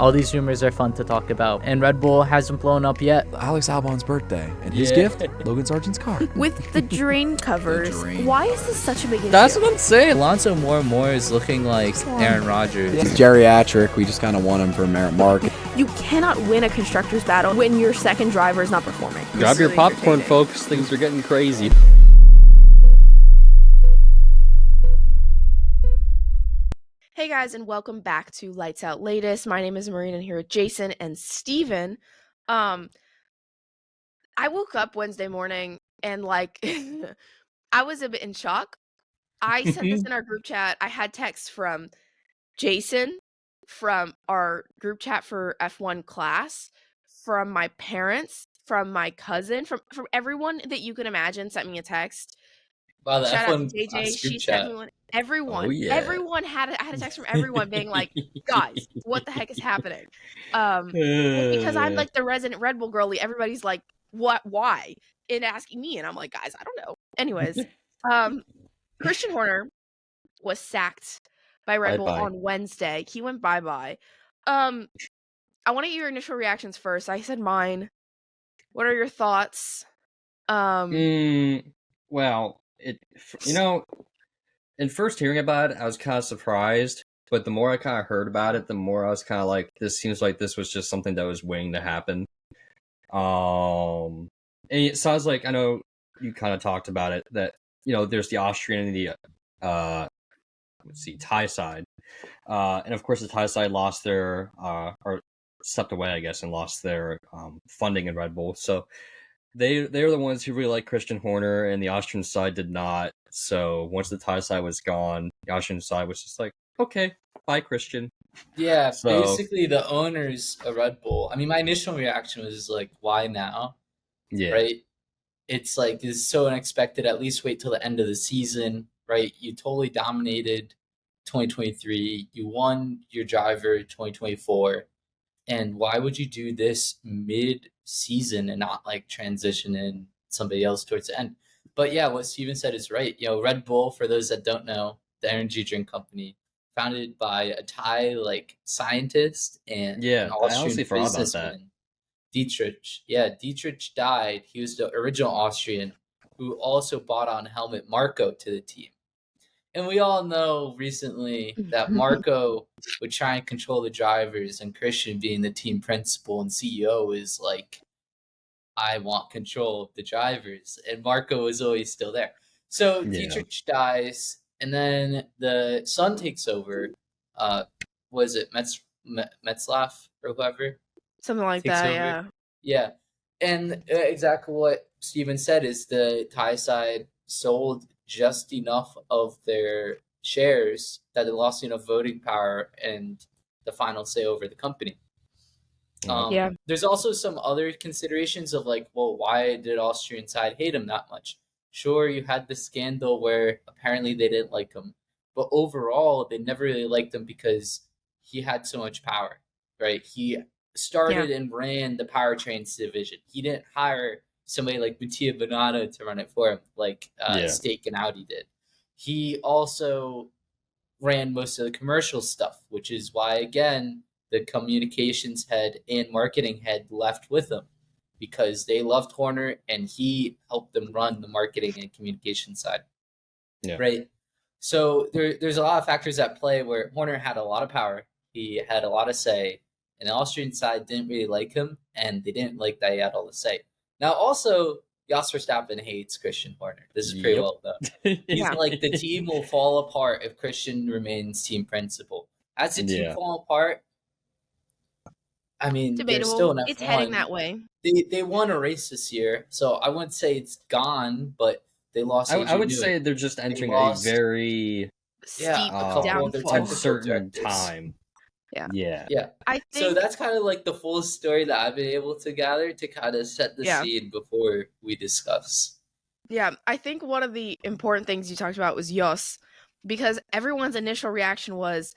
All these rumors are fun to talk about, and Red Bull hasn't blown up yet. Alex Albon's birthday, and his gift, Logan Sargent's car. With the drain covers, why is this such a big issue? That's what I'm saying. Alonso more and more is looking like Aaron Rodgers. He's geriatric. We just kind of want him for merit mark. You cannot win a constructor's battle when your second driver is not performing. Grab your popcorn, folks. Things are getting crazy. Hey guys, and welcome back to Lights Out Latest. My name is Marina, and here with Jason and Steven. I woke up Wednesday morning and I was a bit in shock. I sent this in our group chat. I had texts from Jason, from our group chat for F1 class, from my parents, from my cousin, from everyone that you can imagine sent me a text. Wow, the Shout F1 out to JJ. She chat. sent me one. Everyone, Oh, yeah. everyone I had a text from everyone being like, "Guys, what the heck is happening?" Because I'm like the resident Red Bull girly. Everybody's like, "What? Why?" And asking me, and I'm like, "Guys, I don't know." Anyways, Christian Horner was sacked by Red Bull on Wednesday. He went bye-bye. I want to get your initial reactions first. I said mine. What are your thoughts? Well, in first hearing about it, I was kind of surprised. But the more I kind of heard about it, the more I was kind of like, this seems like this was just something that was waiting to happen. And it sounds like, I know you kind of talked about it, that, there's the Austrian and the, Thai side. And of course the Thai side lost their, or stepped away, I guess, and lost their funding in Red Bull. So they were the ones who really liked Christian Horner, and the Austrian side did not. So once the Thai side was gone, the Austrian side was just like, okay, bye, Christian. Yeah, basically the owners of Red Bull. I mean, my initial reaction was like, why now? Yeah. Right? It's like, it's so unexpected. At least wait till the end of the season, right? You totally dominated 2023. You won your driver 2024. And why would you do this mid-season and not transition in somebody else towards the end? But yeah, what Steven said is right. Red Bull, for those that don't know, the energy drink company, founded by a Thai scientist and an Austrian businessman, Dietrich. Yeah, Dietrich died. He was the original Austrian who also bought on helmet Marco to the team. And we all know recently that Marco would try and control the drivers, and Christian, being the team principal and CEO, is like, I want control of the drivers. And Marco is always still there. So Dietrich dies, and then the son takes over. Was it Metzlaff or whoever? Something like that, over. Yeah. And exactly what Steven said is the Thai side sold just enough of their shares that they lost enough voting power and the final say over the company. There's also some other considerations of why did Austrian side hate him that much? Sure, you had the scandal where apparently they didn't like him, but overall they never really liked him because he had so much power, right? He started and ran the powertrains division. He didn't hire somebody like Mattia Bonanno to run it for him, Stake and Audi did. He also ran most of the commercial stuff, which is why, again, the communications head and marketing head left with him, because they loved Horner and he helped them run the marketing and communication side. Yeah. Right. So there's a lot of factors at play where Horner had a lot of power. He had a lot of say, and the Austrian side didn't really like him, and they didn't like that he had all the say. Now, also, Jos Verstappen hates Christian Horner. This is pretty well known. He's like, the team will fall apart if Christian remains team principal. As the team fall apart, I mean, debatable. They're still in F1. It's heading that way. They won a race this year, so I wouldn't say it's gone, but they lost. I would say they're just entering a very steep downfall, uncertain time. Yeah. I think, so that's kind of like the full story that I've been able to gather to kind of set the scene before we discuss. Yeah, I think one of the important things you talked about was Jos, because everyone's initial reaction was,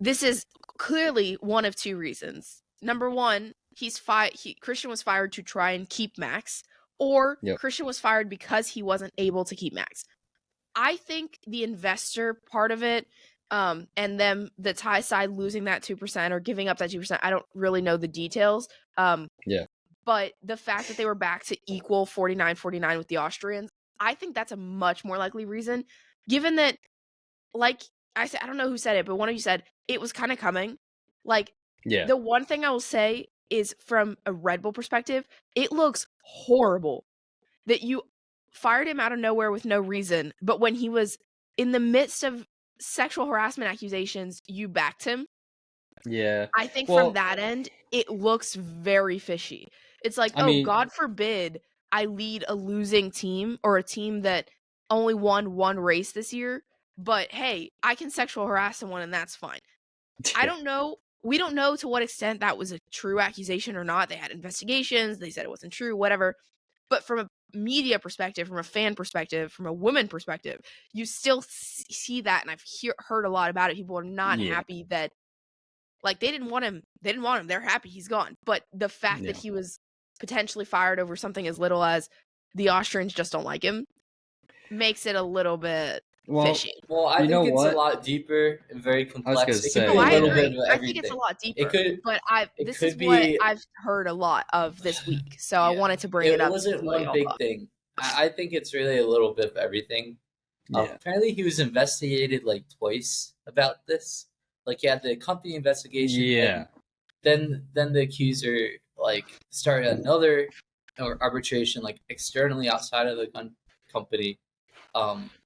this is clearly one of two reasons. Number one, Christian was fired to try and keep Max, or Christian was fired because he wasn't able to keep Max. I think the investor part of it, and then the Thai side losing that 2% or giving up that 2%. I don't really know the details. Yeah. But the fact that they were back to equal 49-49 with the Austrians, I think that's a much more likely reason, given that, like I said, I don't know who said it, but one of you said it was kind of coming. Like, Yeah. the one thing I will say is, from a Red Bull perspective, it looks horrible that you fired him out of nowhere with no reason, but when he was in the midst of sexual harassment accusations, you backed him. Yeah. I think Well, from that end, it looks very fishy. It's like, I oh, mean, God forbid I lead a losing team or a team that only won one race this year, but hey, I can sexual harass someone and that's fine. I don't know. We don't know to what extent that was a true accusation or not. They had investigations. They said it wasn't true, whatever. But from a media perspective, from a fan perspective, from a woman perspective, you still see that. And I've heard a lot about it. People are not Yeah. happy that, like, they didn't want him. They didn't want him. They're happy he's gone. But the fact that Yeah. he was potentially fired over something as little as the Austrians just don't like him makes it a little bit Well, fishy. Well, I You know think it's a what? lot deeper and very complex. It could say, be No, a I little yeah. bit agree. of I think it's a everything. lot deeper. It could, but it this could is what be. I've heard a lot of this week, so I Yeah. wanted to bring it It up. wasn't to see what one y'all big thought. thing. I think it's really a little bit of everything. Yeah. Apparently, he was investigated like twice about this. Like, he had the company investigation. Yeah. And then the accuser like started another arbitration like externally outside of the company.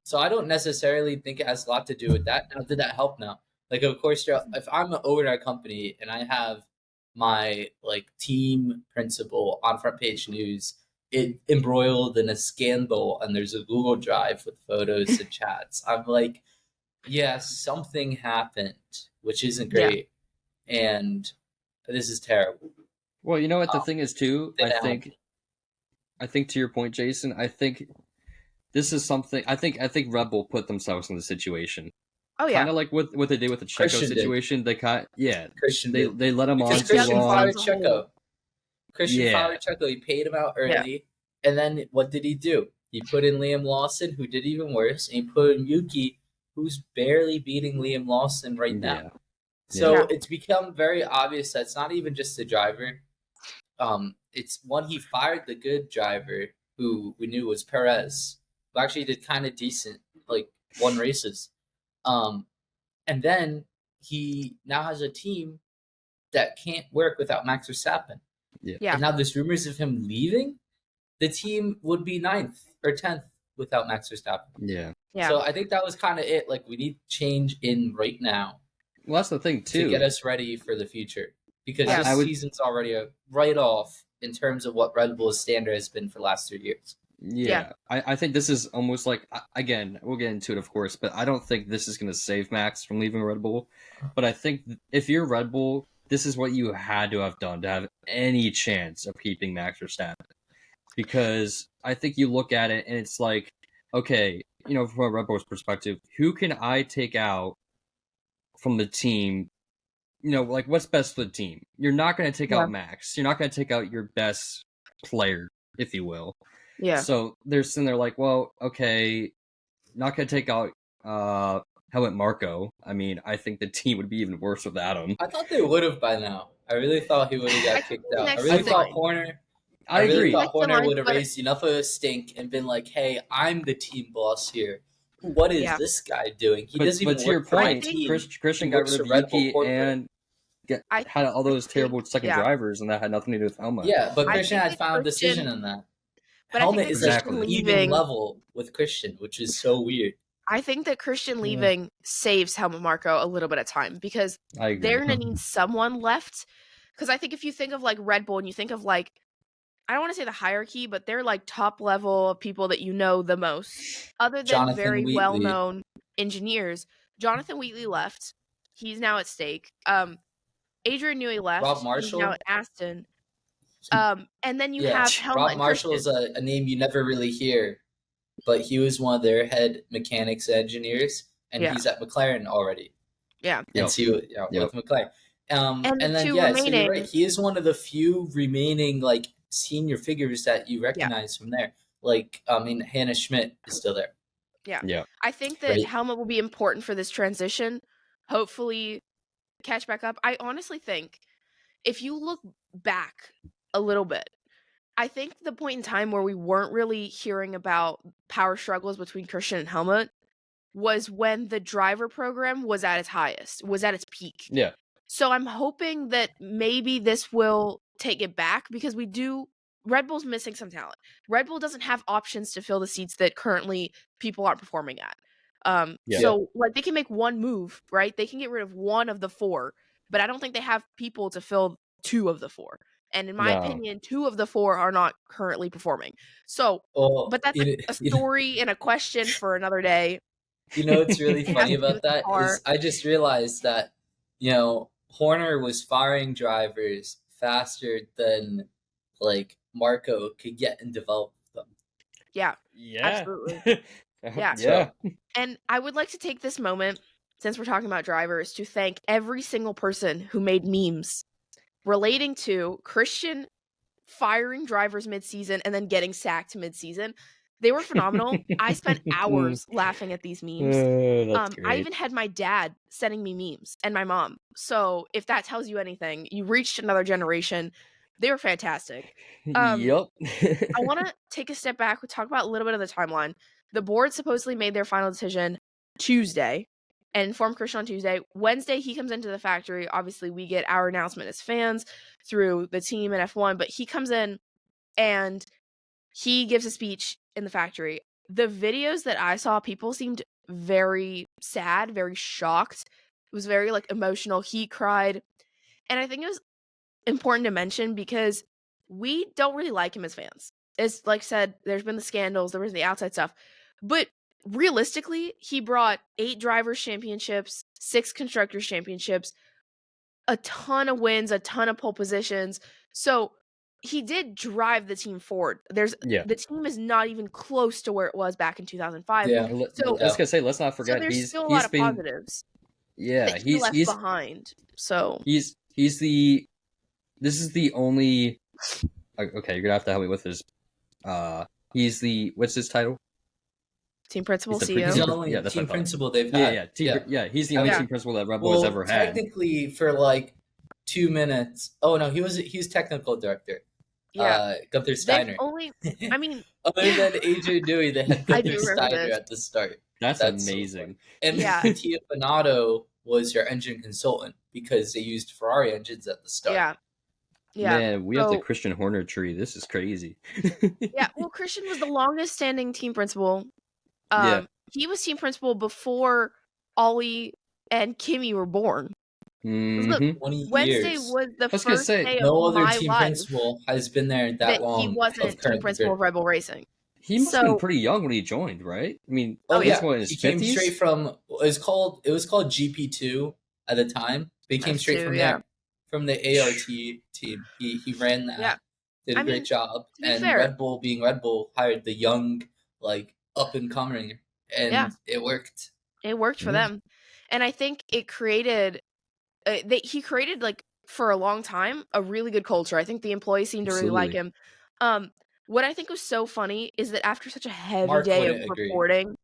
So I don't necessarily think it has a lot to do with that. Now, did that help? Now, like, of course, if I'm an owner at a company and I have my like team principal on front page news, it embroiled in a scandal, and there's a Google Drive with photos and chats. I'm like, yeah, something happened, which isn't Yeah. great, and this is terrible. Well, you know what the thing is too. Then I think to your point, Jason. I think this is something. I think Red Bull put themselves in the situation. Oh yeah, Kind of like what they did with the Checo Christian did. situation. They Christian they did. they let him on Because too Christian Justin long. fired as a whole. Checo. Christian Yeah. fired Checo. He paid him out early, and then what did he do? He put in Liam Lawson, who did even worse, and he put in Yuki, who's barely beating Liam Lawson right now. Yeah. So Yeah. it's become very obvious that it's not even just the driver. It's when he fired the good driver, who we knew was Perez, who actually did kind of decent, like won races. And then he now has a team that can't work without Max Verstappen. Yeah. And now there's rumors of him leaving. The team would be 9th or 10th without Max Verstappen. Yeah. yeah. So I think that was kind of it. Like, we need change in right now Well, that's the thing to too. get us ready for the future. Because Yeah. this I would- season's already a write-off in terms of what Red Bull's standard has been for the last 3 years. Yeah. I think this is almost like, again, we'll get into it, of course, but I don't think this is going to save Max from leaving Red Bull. But I think if you're Red Bull, this is what you had to have done to have any chance of keeping Max Verstappen. Because I think you look at it and it's like, okay, you know, from a Red Bull's perspective, who can I take out from the team? You know, like, what's best for the team? You're not going to take Yeah. out Max. You're not going to take out your best player, if you will. yeah. So they're sitting there like, well, okay, not going to take out Helmut Marko. I mean, I think the team would be even worse without him. I thought they would have by now. I really thought he would have I got think kicked out. I next really in thought line. Horner. I really agree. thought Next in Horner line, would have but- raised enough of a stink and been like, "Hey, I'm the team boss here. What is Yeah. this guy doing? He But doesn't even to your work for my point, team." Christian He got works rid of for Red Bull Yuki corporate. and I had all those terrible second yeah. drivers, and that had nothing to do with Helmut. Yeah, but I Christian think had that final Christian- decision on that. But I think Helmet that is Christian like leaving- even level with Christian, which is so weird. I think that Christian leaving saves Helmut Marko a little bit of time, because I agree. they're going to need someone left. Because I think if you think of like Red Bull and you think of like, I don't want to say the hierarchy, but they're like top level of people that you know the most, other than Jonathan very Wheatley. well known engineers. Jonathan Wheatley left. He's now at stake. Adrian Newey left. Rob He's Marshall? now at Aston. And then you have Helmut Rob and Marshall Christian. is a name you never really hear, but he was one of their head mechanics engineers, and Yeah. he's at McLaren already. Yeah. And Yep. so with McLaren. And the And then two yeah, so remaining- you're right. He is one of the few remaining like senior figures that you recognize from there. Like, I mean, Hannah Schmidt is still there. I think that Right. Helmut will be important for this transition, hopefully catch back up. I honestly think if you look back a little bit, I think the point in time where we weren't really hearing about power struggles between Christian and Helmut was when the driver program was at its highest, was at its peak. Yeah. So I'm hoping that maybe this will take it back because Red Bull's missing some talent. Red Bull doesn't have options to fill the seats that currently people aren't performing at. Yeah. So like they can make one move, right? They can get rid of one of the four, but I don't think they have people to fill two of the four. And in my No. opinion, two of the four are not currently performing. So, Well, but that's a story and a question for another day. You know what's really funny to do with about that the car. is I just realized that, Horner was firing drivers faster than like Marco could get and develop them. Yeah, Yeah. absolutely. Yeah. Yeah. And I would like to take this moment, since we're talking about drivers, to thank every single person who made memes relating to Christian firing drivers mid-season and then getting sacked mid-season. They were phenomenal. I spent hours laughing at these memes. That's great. I even had my dad sending me memes and my mom. So if that tells you anything, you reached another generation. They were fantastic. Yep. I want to take a step back. We talk about a little bit of the timeline. The board supposedly made their final decision Tuesday and informed Christian on Tuesday. Wednesday, he comes into the factory. Obviously, we get our announcement as fans through the team and F1, but he comes in and he gives a speech in the factory. The videos that I saw, people seemed very sad, very shocked. It was very like emotional. He cried. And I think it was important to mention because we don't really like him as fans. As like said, there's been the scandals, there was the outside stuff. But realistically, he brought 8 drivers championships, 6 constructors championships, a ton of wins, a ton of pole positions. So he did drive the team forward. The team is not even close to where it was back in 2005. Yeah. So I was gonna say, let's not so forget there's still a lot of positives that he left behind. So this is the only. Okay, you're gonna have to help me with this. He's the what's his title? team principal, He's the CEO. He's the only Yeah, that's what I team thought. principal they've Yeah, had. he's the only Yeah. team principal that Red Bull has ever had. Technically, for like 2 minutes. Oh no, he was technical director. Yeah. Gunther They've Steiner. only, I mean, Other than Adrian Dewey, they had I do Gunther remember Steiner this. at the start. That's That's so amazing. And Yeah. Mattia Bonato was your engine consultant because they used Ferrari engines at the start. yeah. Man, we have the So- Christian Horner tree. This is crazy. Yeah, well, Christian was the longest standing team principal. Yeah. He was team principal before Ollie and Kimmy were born. Mhm. 20 Wednesday years. was the was gonna first say, day No of other my team life principal has been there that that long. he wasn't of team current principal of grid. Red Bull Racing. He must have been So- pretty young when he joined, right? I mean, Oh, he's yeah. what, in his He came 50s? straight from it was called GP2 at the time. But he came That's straight true, from yeah. there, from the ART team. He ran that. Yeah. Did a I great mean, job. to be And fair- Red Bull, being Red Bull, hired the young, like up and coming, and Yeah. it worked. It worked for Yeah. them, and I think it created. He created like for a long time a really good culture. I think the employees seemed to really like him. What I think was so funny is that after such a heavy Mark day of wouldn't agree. reporting,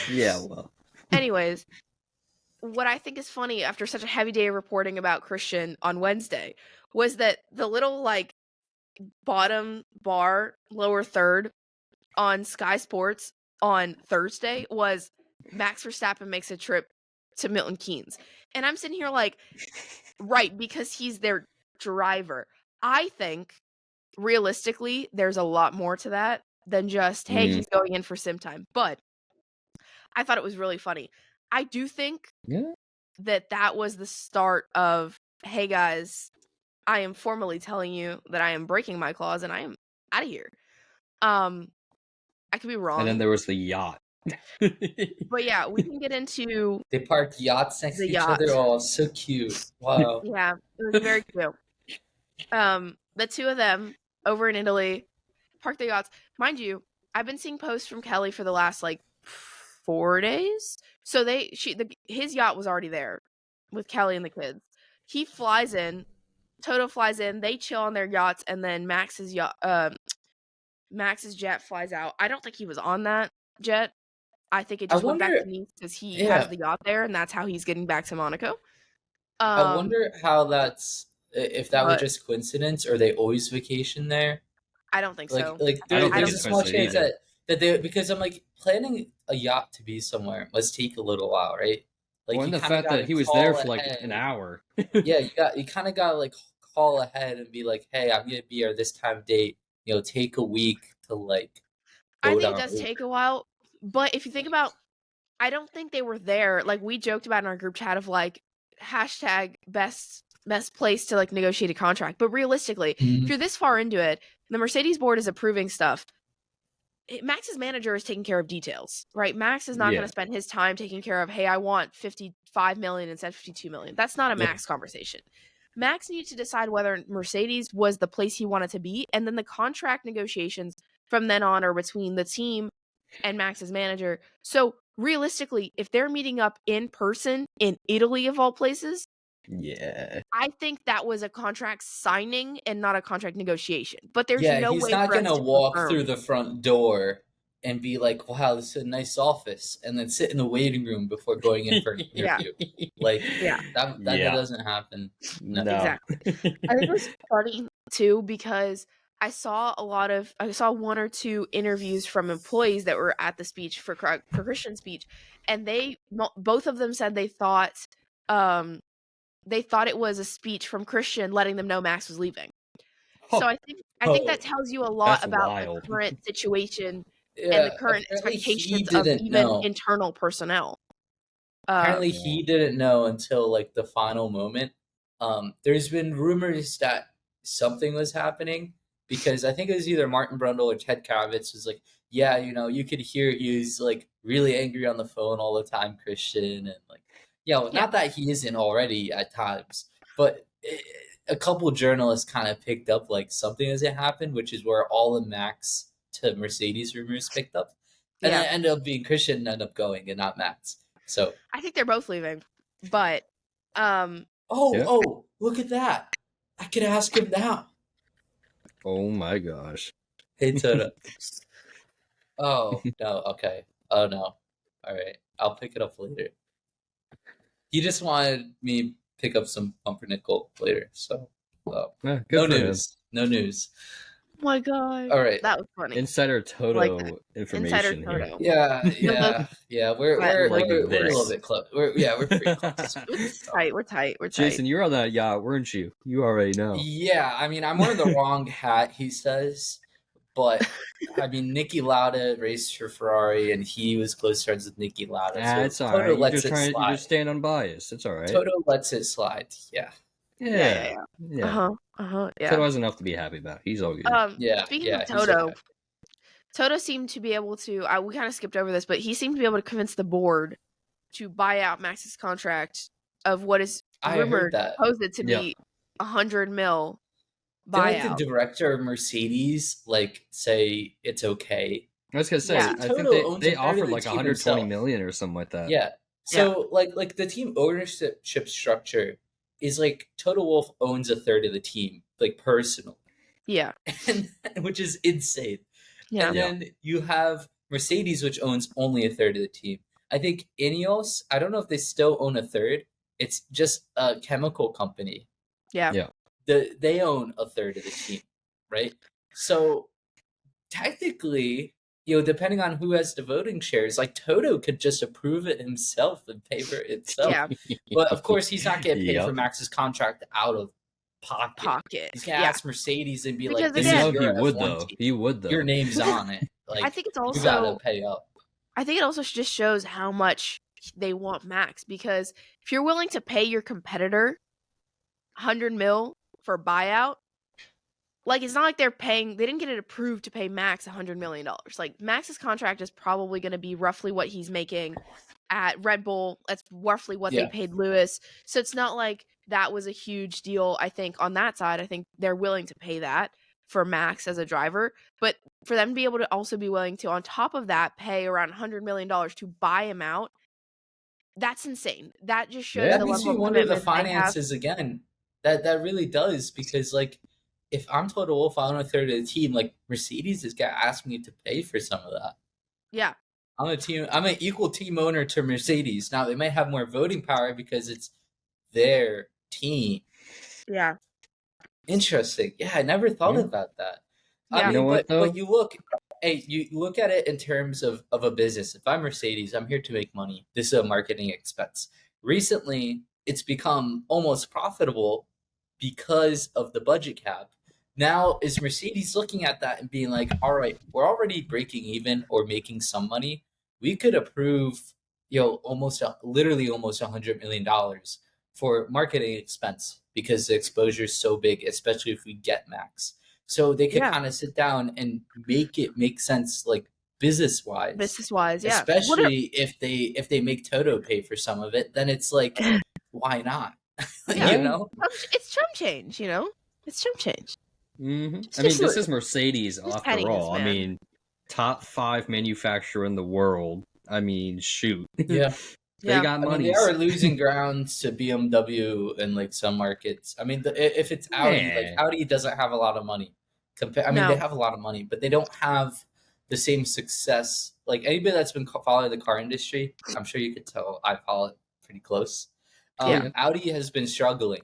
Yeah, well. anyways, what I think is funny after such a heavy day of reporting about Christian on Wednesday was that the little like bottom bar, lower third on Sky Sports on Thursday was Max Verstappen makes a trip to Milton Keynes. And I'm sitting here like, right, because he's their driver. I think realistically, there's a lot more to that than just, hey, he's going in for sim time. But I thought it was really funny. I do think Yeah. that was the start of, hey guys, I am formally telling you that I am breaking my clause and I am out of here. I could be wrong. And then there was the yacht. But yeah, we can get into They parked yachts next The to each yacht. other. Oh, so cute! Wow. yeah, it was very cute. The two of them over in Italy parked their yachts. Mind you, I've been seeing posts from Kelly for the last like 4 days. So his yacht was already there with Kelly and the kids. He flies in, Toto flies in, they chill on their yachts, and then Max's jet flies out. I don't think he was on that jet. I think it I just went back to wonder. Nice because he has Yeah, the yacht there, and that's how he's getting back to Monaco. I wonder how that's if that was But just coincidence or they always vacation there. I don't think so. I don't I think There's don't. a it's small coincidence chance either. that they, because I'm like, planning a yacht to be somewhere must take a little while, right? Like Well, you and the kind of fact got that to he was there call for like ahead. an hour. Yeah, you kind of got to like call ahead and be like, hey, I'm gonna be here this time date. Take a week to like I go think it down. does take a while, but if you think about, I don't think they were there. Like we joked about in our group chat of like hashtag best place to like negotiate a contract. But realistically, if Mhm. you're this far into it, the Mercedes board is approving stuff. Max's manager is taking care of details, right? Max is not going Yeah. to spend his time taking care of, hey, I want 55 million instead of 52 million. That's not a Yeah. Max conversation. Max needed to decide whether Mercedes was the place he wanted to be, and then the contract negotiations from then on are between the team and Max's manager. So realistically, if they're meeting up in person in Italy of all places, Yeah. I think that was a contract signing and not a contract negotiation. But there's Yeah, no he's way not for us gonna to walk confirm. through the front door and be like, "Wow, this is a nice office," and then sit in the waiting room before going in for an Yeah. interview. Like Yeah. that Yeah. doesn't happen. No. No. Exactly. I think it was funny too because I saw one or two interviews from employees that were at the speech for Christian's speech, and both of them said um they thought it was a speech from Christian letting them know Max was leaving. So I think that tells you a lot That's about the wild. current situation and the Yeah, current apparently he expectations of didn't even know. internal personnel. Apparently Yeah. he didn't know until like the final moment. There's been rumors that something was happening because I think it was either Martin Brundle or Ted Kravitz was like, yeah, you could hear he was like really angry on the phone all the time, Christian, and like, Yeah. not that he isn't already at times, but a couple journalists kind of picked up like something as it happened, which is where all the Max to Mercedes rumors picked up, and Yeah. it ended up being Christian ended up going and not Max. So I think they're both leaving. But Oh, Yeah. oh, look at that. I could ask him now. Oh my gosh. Hey, Toto. Oh, no, okay. Oh, no. All right. I'll pick it up later. He just wanted me pick up some pumpernickel later, so Yeah, no good for him. news. No news. oh my god. All right. That was funny. Insider Toto Like that. information Insider here. Toto. Yeah. We're But Like we're a little this. bit close. We're pretty close. we're tight. Jason, you're on that yacht, weren't you? You already know. Yeah, I mean, I'm wearing the wrong hat, he says, but I mean, Nicky Lauda raced for Ferrari, and he was close friends with Nicky Lauda. So It's all Toto right. You're lets just it trying. slide. You're just staying unbiased. It's all right. Toto lets it slide. Yeah. Yeah. Yeah. Toto has enough to be happy about. He's all good. Yeah. Speaking of he's Toto, okay. Toto seemed to be able to. We kind of skipped over this, but he seemed to be able to convince the board to buy out Max's contract of what is I heard rumored, that. supposed to be $100 million Did like buyout. the director of Mercedes say it's okay? I was gonna say, Yeah. I think Toto owns they a third of offered the like team 120 himself. million or something like that. Yeah. So like the team ownership structure is like Toto Wolff owns a third of the team, like personally. Yeah. And which is insane. Yeah. And then you have Mercedes, which owns only a third of the team. I think Ineos, I don't know if they still own a third. It's just a chemical company. Yeah. Yeah. They own a third of the team, right? So technically, depending on who has the voting shares, like Toto could just approve it himself and pay for it himself. Yeah. But of course, he's not getting paid Yep. for Max's contract out of pocket. He's gonna Yeah. ask Mercedes and be Because like, "This again- is No, your he would F1 though. team. He would though. Your name's on it. Like, I think it's you gotta also pay up." I think it also just shows how much they want Max, because if you're willing to pay your competitor 100 mil for buyout, like it's not like they didn't get it approved to pay Max $100 million. Like Max's contract is probably going to be roughly what he's making at Red Bull. That's roughly what they Yeah. paid Lewis. So it's not like that was a huge deal. I think on that side, I think they're willing to pay that for Max as a driver. But for them to be able to also be willing to, on top of that, pay around $100 million to buy him out, that's insane. That just shows That the makes level me of wonder the commitment they have. finances again. That really does, because like if I'm Toto Wolff, I own a third of the team. Like Mercedes is gonna ask me to pay for some of that. Yeah. I'm an equal team owner to Mercedes. Now they might have more voting power because it's their team. Yeah. Interesting. Yeah, I never thought Yeah. about that. Yeah. I You know mean, what, though? but you look, hey, you look at it in terms of a business. If I'm Mercedes, I'm here to make money. This is a marketing expense. Recently, it's become almost profitable because of the budget cap. Now, is Mercedes looking at that and being like, all right, we're already breaking even or making some money. We could approve, literally almost $100 million for marketing expense because the exposure is so big, especially if we get max. So they could Yeah. kind of sit down and make it make sense, like business wise. Business wise, yeah. Especially if they make Toto pay for some of it, then it's like, why not? Yeah. You know? It's chump change, you know? It's chump change. Mm-hmm. It's I mean, just this a- is Mercedes just after pennies, all. I man. mean, top 5 manufacturer in the world. I mean, shoot. Yeah. They Yeah. got I mean, money. they are losing grounds to BMW in like some markets. I mean, if it's Audi, like Yeah. Audi doesn't have a lot of money. I mean, No. they have a lot of money, but they don't have the same success. Like anybody that's been following the car industry, I'm sure you could tell I follow it pretty close. Yeah. Audi has been struggling,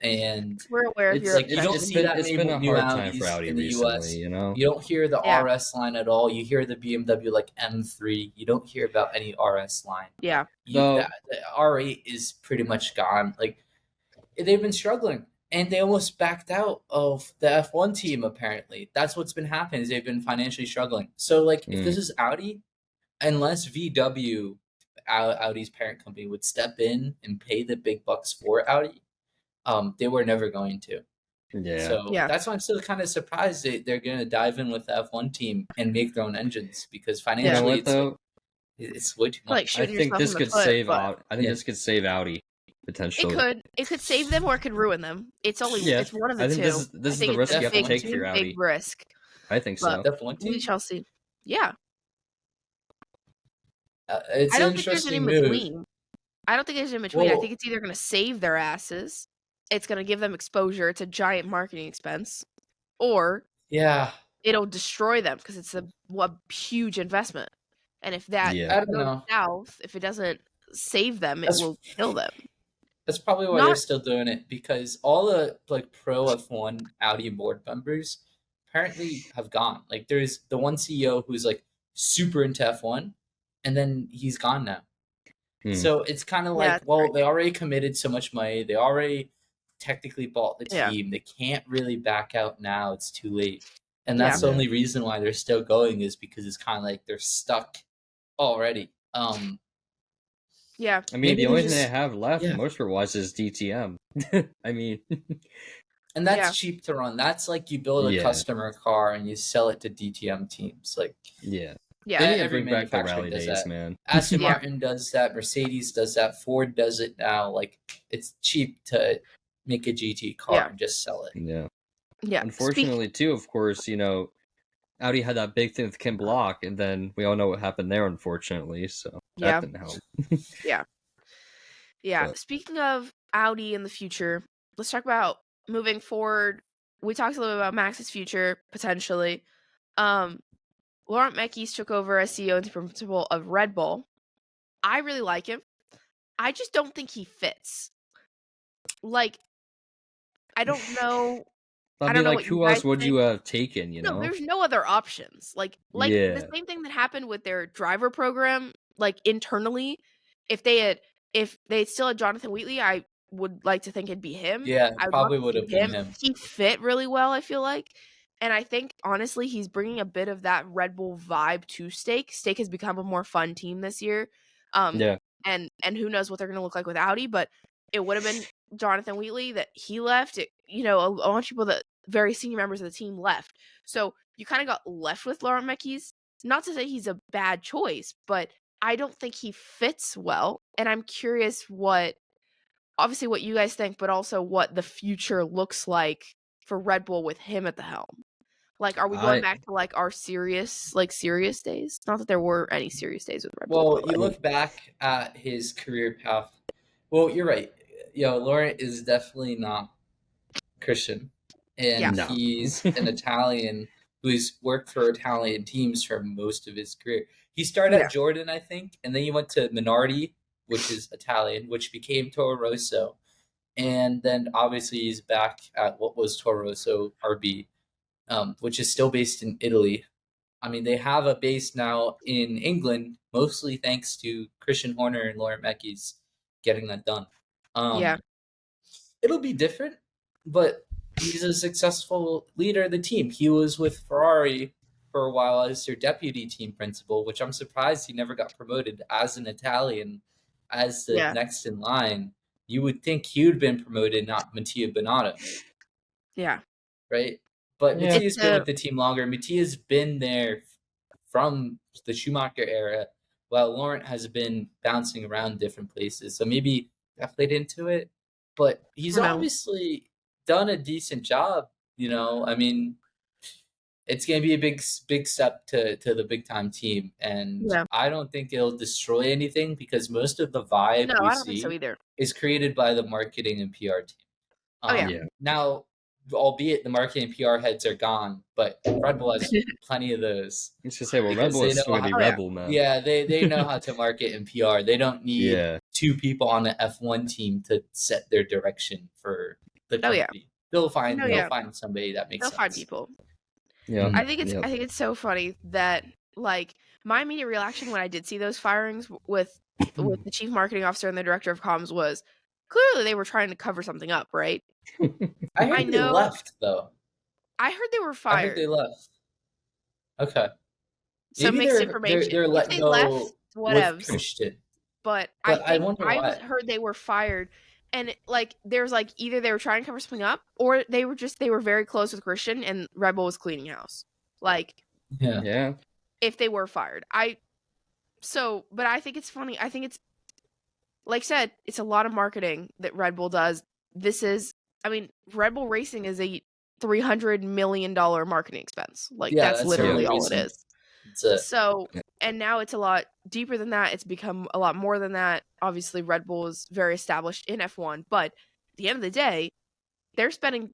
and We're aware of it's your like you don't obsession. see that It's many been a new hard time for Audis Audi in the recently, US. you know? You don't hear the Yeah. RS line at all. You hear the BMW like M3. You don't hear about any RS line. Yeah. No. The R8 is pretty much gone. Like they've been struggling, and they almost backed out of the F1 team. Apparently, that's what's been happening. Is they've been financially struggling. So, like, if this is Audi, unless VW, Audi's parent company, would step in and pay the big bucks for Audi, they were never going to. Yeah. So Yeah. that's why I'm still kind of surprised they're going to dive in with the F1 team and make their own engines because You know financially, what, though? it's way too Like much. shooting I think yourself this in the could foot, save but Audi. I think Yeah. this could save Audi potentially. it could save them or it could ruin them. It's only Yeah. it's one of the I think two. this is I think the risk it's you a have to big, take for your Audi. big risk. I think But so. The F1 We team, shall see. Yeah. it's I an don't think there's an interesting in move. between. I don't think there's an in between. I Well- think it's either going to save their asses, it's going to give them exposure, it's a giant marketing expense, or Yeah, it'll destroy them because it's a huge investment. And if that Yeah. I don't goes know. south, if it doesn't save them, it That's- will kill them. That's probably why Not- they're still doing it because all the like pro F1 Audi board members apparently have gone. Like there's the one CEO who's like super into F1 and then he's gone now. Hmm. So it's kind of Yeah, like, that's well, right. they already committed so much money. They already technically bought the Yeah. team. They can't really back out now. It's too late. And that's Yeah. the only reason why they're still going is because it's kind of like they're stuck already. Yeah. I mean, Maybe the they only thing just- they have left, yeah. motorsport wise, is DTM. I mean, And that's Yeah. cheap to run. That's like you build a Yeah. customer car and you sell it to DTM teams. Like yeah. Yeah. They need to every bring back the manufacturer rally does days, that. man. Aston Yeah. Martin does that. Mercedes does that. Ford does it now. Like it's cheap to make a GT car Yeah. and just sell it. Yeah. Yeah. Unfortunately, too, of course, you know, Audi had that big thing with Kim Block, and then we all know what happened there, unfortunately. So that Yeah. didn't help. Yeah. But- Speaking of Audi in the future, let's talk about moving forward. We talked a little bit about Max's future potentially. Laurent Mekies took over as CEO and principal of Red Bull. I really like him. I just don't think he fits. Like, I don't know. I I mean, don't know like, what you who else guys would you think. have taken? You No, know? there's no other options. Like Yeah. the same thing that happened with their driver program, like internally. If they still had Jonathan Wheatley, I would like to think it'd be him. Yeah, I probably love to would have see been him. He fit really well, I feel like. And I think, honestly, he's bringing a bit of that Red Bull vibe to Stake. Stake has become a more fun team this year. Yeah. And who knows what they're going to look like with Audi, but it would have been Jonathan Wheatley that he left. A bunch of people that very senior members of the team left. So you kind of got left with Laurent Mekies. Not to say he's a bad choice, but I don't think he fits well. And I'm curious obviously what you guys think, but also what the future looks like for Red Bull with him at the helm. Like, are we going back to like our serious days? Not that there were any serious days with Red Bull. Well, but, you like, look back at his career path. Well, you're right. Laurent is definitely not Christian. And Yeah. No. he's an Italian who's worked for Italian teams for most of his career. He started Yeah. at Jordan, I think, and then he went to Minardi, which is Italian, which became Toro Rosso. And then obviously he's back at what was Toro Rosso RB, which is still based in Italy. I mean, they have a base now in England, mostly thanks to Christian Horner and Lauren Meckies getting that done. Yeah. It'll be different, but he's a successful leader of the team. He was with Ferrari for a while as their deputy team principal, which I'm surprised he never got promoted as an Italian, as the Yeah. next in line. You would think he would have been promoted, not Mattia Binotto, Yeah. right? But Yeah. Mattia's It's been with the team longer. Mattia's been there from the Schumacher era, while Laurent has been bouncing around different places. So maybe that played into it. But he's I don't know. obviously done a decent job. I mean, it's going to be a big step to the big time team, and Yeah. I don't think it'll destroy anything because most of the vibe No, we I don't think so see either. is created by the marketing and PR team. Oh, yeah. Yeah. Now, albeit the marketing and PR heads are gone, but Red Bull has plenty of those. I was gonna say, well, Red Because Bull they is know still gonna be how- Oh, yeah. Red Bull, man. Yeah, they know how to market and PR. They don't need Yeah. two people on the F1 team to set their direction for the Oh, yeah. company. They'll find No, they'll yeah. find somebody that makes They'll sense. find people. Yeah. I think it's Yep. I think it's so funny that like my immediate reaction when I did see those firings with the chief marketing officer and the director of comms was clearly they were trying to cover something up, right? I heard I they know- left though. I heard they were I heard fired. they left. Okay. Some Maybe mixed they're information. they're If let they go left, with whatevs. Christian. But But I I think wonder I why. heard they were fired, and there's either they were trying to cover something up, or they were very close with Christian, and Red Bull was cleaning house. Yeah. Yeah. If they were fired, but I think it's funny. I think it's like I said, it's a lot of marketing that Red Bull does. Red Bull Racing is a $300 million marketing expense. That's the literally only all it reason. is. That's it. So, and now it's a lot deeper than that. It's become a lot more than that. Obviously, Red Bull is very established in F1, but at the end of the day, they're spending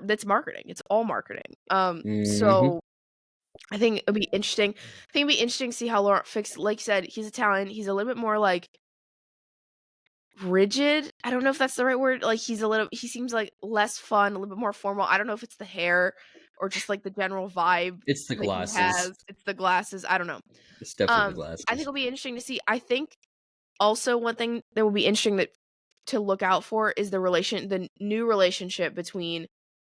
that's marketing. It's all marketing. So I think it'll be interesting. I think it'll be interesting to see how Laurent fixed. Like you said, he's Italian. He's a little bit more rigid. I don't know if that's the right word. He seems less fun, a little bit more formal. I don't know if it's the hair or just the general vibe. It's the that he glasses. has. It's the glasses. I don't know. It's definitely the glasses. I think it'll be interesting to see. I think also one thing that will be interesting to look out for is the new relationship between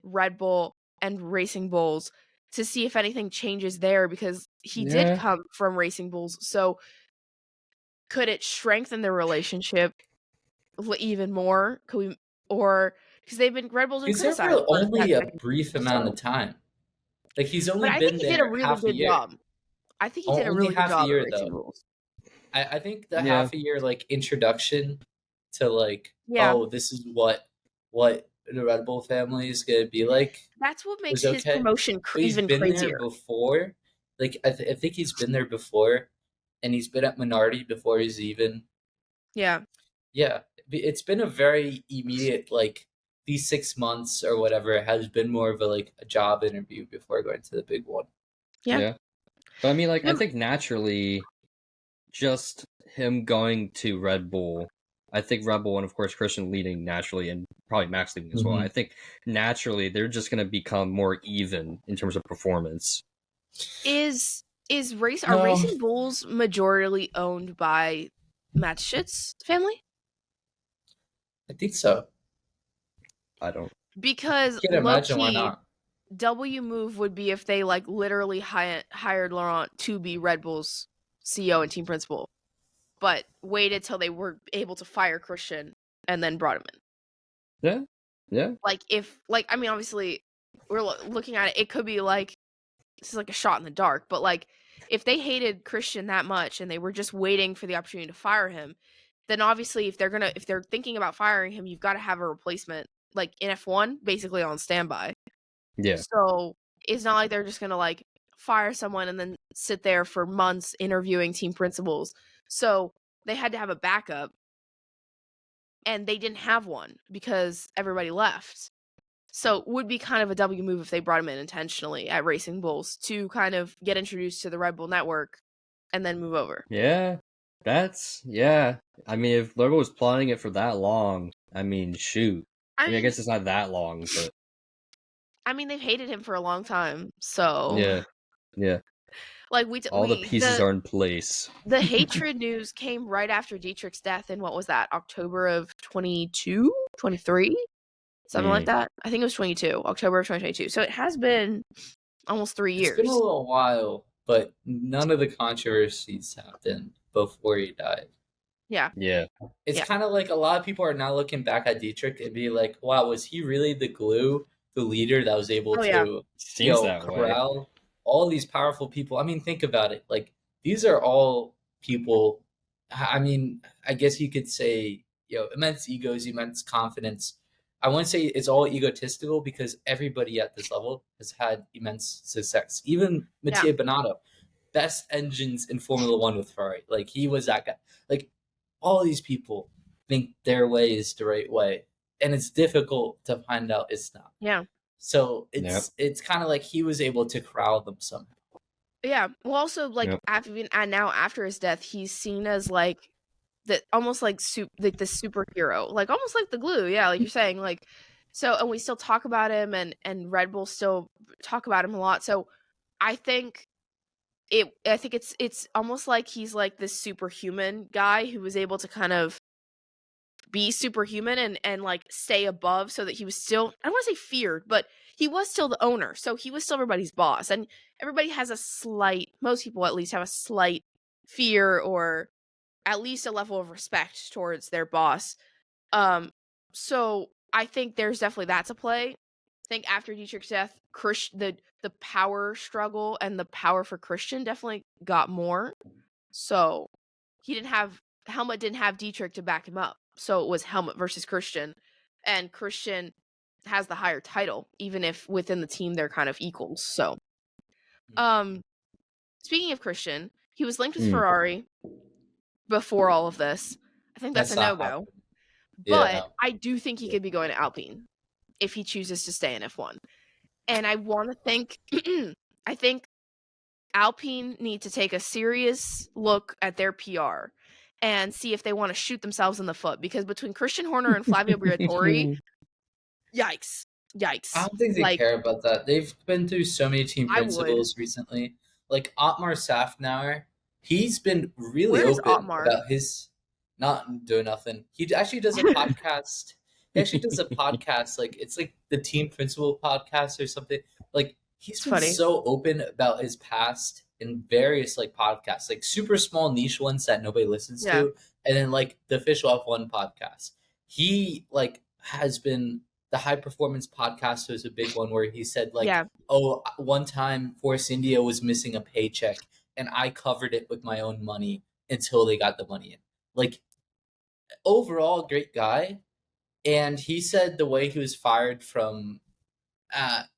Red Bull and Racing Bulls, to see if anything changes there, because he did come from Racing Bulls. So could it strengthen the relationship even more? Because Red Bull's been He's there criticized for only a that- brief amount of time. He's only But I been think he there did a really half a good year. job. I think he did a Only really good half a job year, at Racing though. Bulls. I think the Yeah. half a year introduction to Yeah. oh, this is what the Red Bull family is gonna be like. That's what makes was his okay. promotion But he's even been crazier. there before. I think he's been there before, and he's been at Minardi before he's even. Yeah. Yeah, it's been a very immediate these 6 months or whatever has been more of a job interview before going to the big one. Yeah. But I mean, I Yeah. think naturally, just him going to Red Bull, I think Red Bull and of course Christian leading naturally, and probably Max leading as well. Mhm. I think naturally they're just going to become more even in terms of performance. Are No. Racing Bulls majorly owned by Matt Schitt's family? I think so. I don't. Because Can't imagine why low-key, not. W move would be if they literally hired Laurent to be Red Bull's CEO and team principal, but waited till they were able to fire Christian and then brought him in. Yeah. Obviously we're looking at it. It could be this is a shot in the dark, but if they hated Christian that much and they were just waiting for the opportunity to fire him, then obviously if they're thinking about firing him, you've got to have a replacement in F1 basically on standby. Yeah. So it's not like they're just gonna fire someone and then sit there for months interviewing team principals. So they had to have a backup, and they didn't have one because everybody left. So it would be kind of a W move if they brought him in intentionally at Racing Bulls to kind of get introduced to the Red Bull network and then move over. Yeah, yeah. I mean, if Logan was plotting it for that long, I mean, shoot. I mean, I guess it's not that long, but I mean, they've hated him for a long time, so yeah. like All the pieces are in place. The hatred news came right after Dietrich's death in, what was that, October of 22, 23? Something like that. I think it was 22, October of 2022. So it has been almost 3 years. It's been a little while, but none of the controversies happened before he died. Yeah. It's kind of like a lot of people are now looking back at Dietrich and be like, wow, was he really the glue, the leader that was able to Seems that way. corral all these powerful people? I mean, think about it. Like, these are all people, I mean, I guess you could say, immense egos, immense confidence. I wouldn't say it's all egotistical because everybody at this level has had immense success. Even Mattia Binotto, best engines in Formula One with Ferrari. Like, he was that guy. Like, all these people think their way is the right way, and it's difficult to find out it's not. Yeah. So it's kind of like he was able to corral them somehow. Yeah. Well, also after his death, he's seen as like the almost like the superhero, like almost like the glue. Yeah, like you're saying, like so, and we still talk about him, and Red Bull still talk about him a lot. So I think it's almost like he's like this superhuman guy who was able to kind of be superhuman and like stay above, so that he was still, I don't want to say feared, but he was still the owner, so he was still everybody's boss, and everybody has most people at least have a slight fear or at least a level of respect towards their boss. So I think there's definitely that to play. I think after Dietrich's death, the power struggle and the power for Christian definitely got more. So Helmut didn't have Dietrich to back him up. So it was Helmut versus Christian, and Christian has the higher title, even if within the team they're kind of equals. So, speaking of Christian, he was linked with Ferrari before all of this. I think that's a no-go. But I do think he could be going to Alpine if he chooses to stay in F1. And I want to think, I think Alpine need to take a serious look at their PR and see if they want to shoot themselves in the foot, because between Christian Horner and Flavio Briatore, yikes. I don't think they care about that. They've been through so many team principals recently. Like Otmar Safnauer, he's been really open about his not doing nothing. He actually does a podcast. Like it's like the team principal podcast or something. Like he's been so open about his past in various like podcasts, like super small niche ones that nobody listens to, and then like the official F1 podcast. He like has been the high performance podcast was a big one where he said like, oh, one time Force India was missing a paycheck and I covered it with my own money until they got the money in. Like overall, great guy. And he said the way he was fired from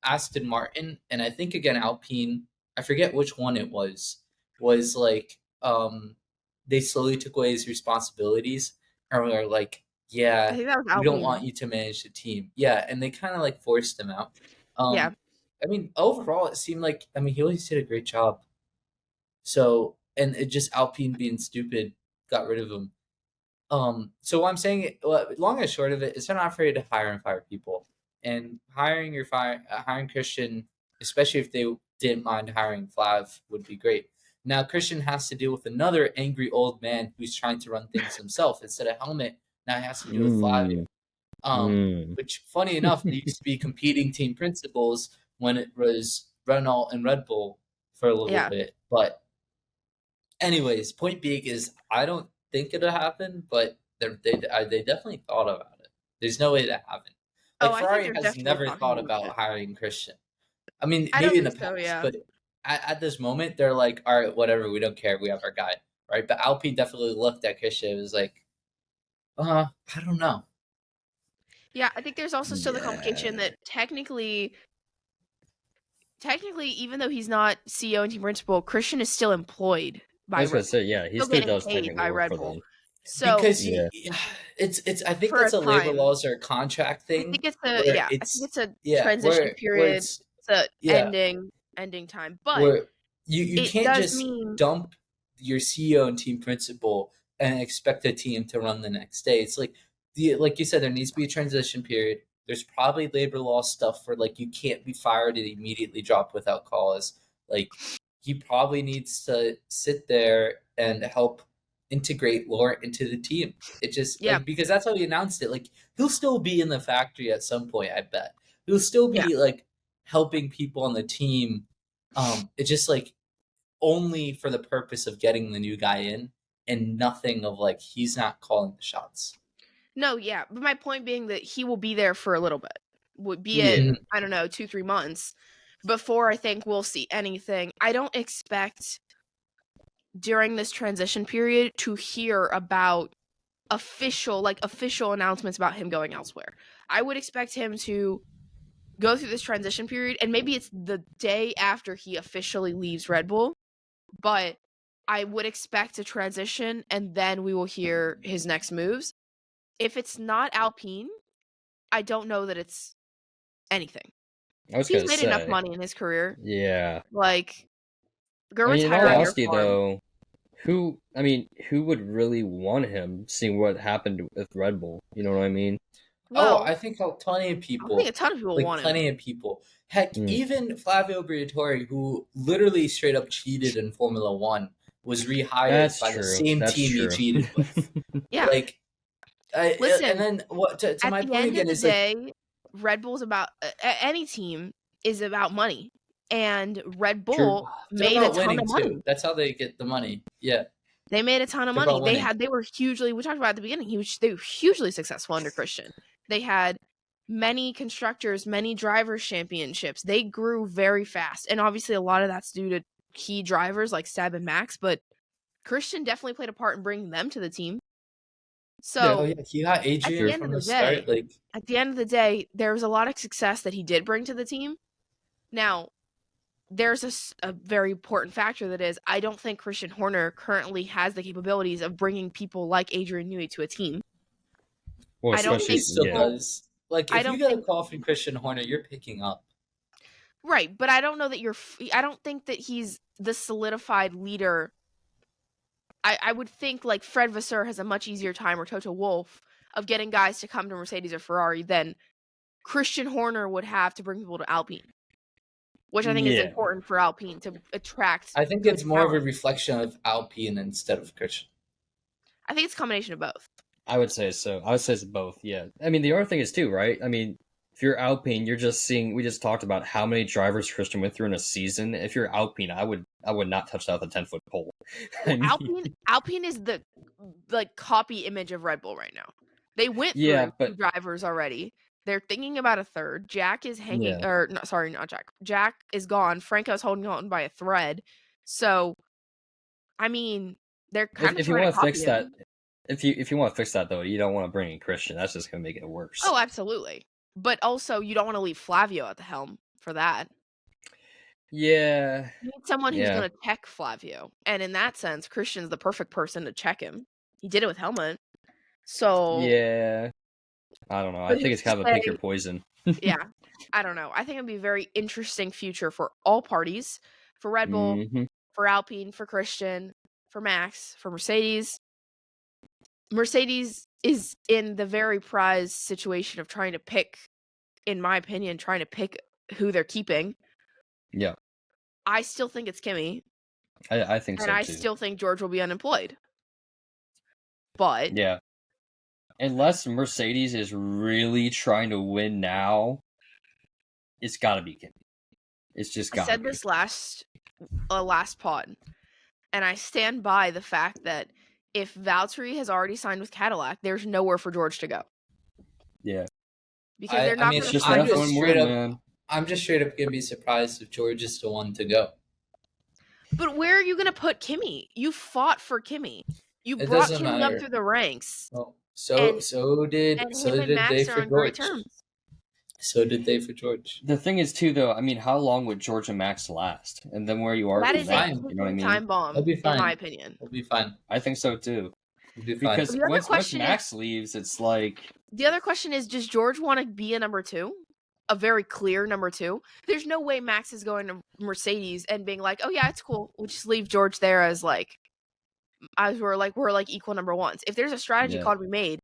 Aston Martin, and I think again Alpine, I forget which one it was like they slowly took away his responsibilities, or were like, yeah, we don't want you to manage the team. Yeah, and they kind of like forced him out. I mean, overall, it seemed like, I mean, he always did a great job. So, and it just Alpine being stupid got rid of him. So what I'm saying, long and short of it, is they're not afraid to hire and fire people. And hiring Christian, especially if they didn't mind hiring Flav, would be great. Now Christian has to deal with another angry old man who's trying to run things himself instead of Helmut. Now he has to deal with Flavio. Which, funny enough, they used to be competing team principals when it was Renault and Red Bull for a little bit. But anyways, point being is, I don't think it'll happen, but they definitely thought about it. There's no way that happened. Like Ferrari has never thought about hiring Christian. I mean, maybe in the past, but at this moment, they're like, all right, whatever, we don't care, we have our guy, right? But Alpine definitely looked at Christian and was like, I don't know. Yeah, I think there's also still the complication that technically, even though he's not CEO and team principal, Christian is still employed by Red Bull. He still does technically by work Red for Bull. them. So because it's I think that's a labor laws or a contract thing. I think it's a transition period. It's a ending time. But you can't just dump your CEO and team principal and expect a team to run the next day. It's like like you said, there needs to be a transition period. There's probably labor law stuff where like you can't be fired and immediately drop without cause. Like he probably needs to sit there and help integrate Laurent into the team. It just Yeah. like because that's how he announced it. Like he'll still be in the factory at some point, I bet. He'll still be like helping people on the team. It's just like only for the purpose of getting the new guy in and nothing of like he's not calling the shots. No, yeah. But my point being that he will be there for a little bit. Would be Yeah. it, I don't know, 2-3 months before I think we'll see anything. I don't expect during this transition period to hear about official announcements about him going elsewhere. I would expect him to go through this transition period, and maybe it's the day after he officially leaves Red Bull, but I would expect a transition, and then we will hear his next moves. If it's not Alpine, I don't know that it's anything. I was He's gonna made say, enough money in his career. Yeah. Like, go I mean, in all retire on your honesty, farm. though, who would really want him, seeing what happened with Red Bull? You know what I mean? Well, I think plenty of I people. think a ton of people Like want him. plenty of people. Heck, even Flavio Briatore, who literally straight up cheated in Formula One, was rehired That's by true. the same That's team true. he cheated with. Yeah. Like, Listen, and then what? To At my the point end again of the is like, day, Red Bull's about any team is about money, and Red Bull they're made a about ton winning of money. too. That's how they get the money. Yeah, They made a ton of They're money. about winning. They were hugely. We talked about at the beginning. They were hugely successful under Christian. They had many constructors, many drivers championships. They grew very fast, and obviously a lot of that's due to key drivers like Seb and Max. But Christian definitely played a part in bringing them to the team. So he got Adrian end from of the the day- start. Like, at the end of the day, there was a lot of success that he did bring to the team. Now, there's a very important factor that is, I don't think Christian Horner currently has the capabilities of bringing people like Adrian Newey to a team. Well, I don't especially, he still think- does. Like, I if you don't get a think- call from Christian Horner, you're picking up. Right, but I don't know that I don't think that he's the solidified leader. I would think like Fred Vasseur has a much easier time, or Toto Wolff, of getting guys to come to Mercedes or Ferrari than Christian Horner would have to bring people to Alpine, which I think is Yeah. important for Alpine to attract. I think good it's more of a talent. reflection of Alpine instead of Christian. I think it's a combination of both. I would say so. I would say it's both. Yeah. I mean, the other thing is too, right? I mean, if you're Alpine, you're just seeing. We just talked about how many drivers Christian went through in a season. If you're Alpine, I would not touch that with a 10-foot pole. I mean, Alpine is the copy image of Red Bull right now. They went through Yeah, 2 but- drivers already. They're thinking about a third. Jack is hanging, Yeah. or no, sorry, not Jack. Jack is gone. Franco's holding on by a thread. So, I mean, they're kind of if you trying want to to fix copy that, him. if you want to fix that though, you don't want to bring in Christian. That's just gonna make it worse. Oh, absolutely. But also, you don't want to leave Flavio at the helm for that. Yeah. You need someone who's Yeah. going to check Flavio. And in that sense, Christian's the perfect person to check him. He did it with Helmut. So, Yeah. I don't know. I But think it's kind of a say- pick your poison. yeah, I don't know. I think it'd be a very interesting future for all parties, for Red Bull, Mhm. for Alpine, for Christian, for Max, for Mercedes. Mercedes is in the very prized situation of trying to pick, in my opinion, who they're keeping. Yeah. I still think it's Kimi, I think and so I too. still think George will be unemployed. But Yeah. Unless Mercedes is really trying to win now, it's got to be Kimi. It's just I got to said be. this last pod, and I stand by the fact that if Valtteri has already signed with Cadillac, there's nowhere for George to go Yeah. because they're not mean, going It's to just I'm find an just F1 straight win, up- man. I'm just straight up gonna be surprised if George is the one to go. But where are you going to put Kimi? You fought for Kimi. You It brought doesn't Kimi up matter. through the ranks, Well, And- so did and him and they Max for are on great George. terms. So did they for George. The thing is too, though. I mean, how long would George and Max last? And then where you are That from is that, fine. a you know what I mean? time bomb, That'll be in fine. my opinion. We'll be fine. I think so too. We'll be fine. Because The other once question Max leaves, it's like The other question is, does George want to be a number 2? A very clear number 2? There's no way Max is going to Mercedes and being like, oh yeah, it's cool. We'll just leave George there as like as we're like equal number ones. If there's a strategy Yeah. call to be made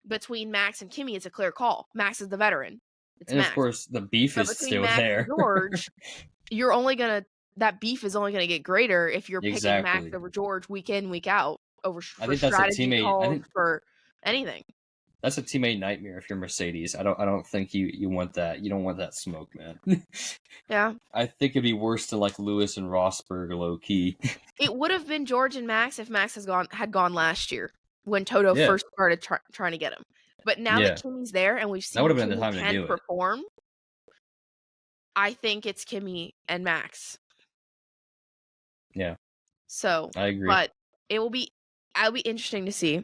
between Max and Kimi, it's a clear call. Max is the veteran. It's And Max. of course, the beef But is between still Max there. and George, that beef is only gonna get greater if you're picking Max Exactly. over George week in, week out, I for think that's a strategy teammate. I calls, think for anything. that's a teammate nightmare if you're Mercedes. I don't think you want that. You don't want that smoke, man. Yeah. I think it'd be worse than like Lewis and Rosberg, low key. It would have been George and Max if Max had gone last year when Toto Yeah. first started trying to get him. But now Yeah. that Kimi's there and we've That seen would have been the Kimi time to can do it. perform, I think it's Kimi and Max. Yeah, So, I agree. but it'll be interesting to see.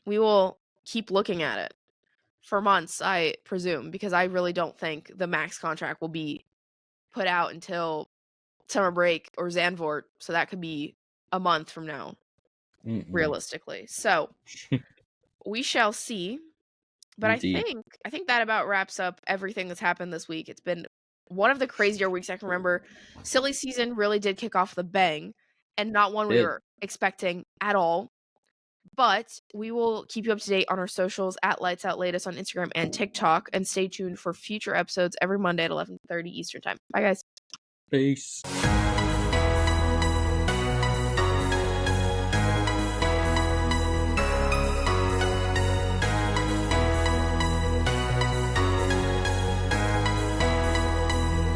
We will keep looking at it for months, I presume, because I really don't think the Max contract will be put out until summer break or Zandvoort, so that could be a month from now, realistically. So we shall see. But Indeed. I think that about wraps up everything that's happened this week. It's been one of the crazier weeks I can remember. Silly season really did kick off the bang, and not one we Did. were expecting at all. But we will keep you up to date on our socials at Lights Out Latest on Instagram and TikTok, and stay tuned for future episodes every Monday at 11:30 Eastern Time. Bye, guys. Peace.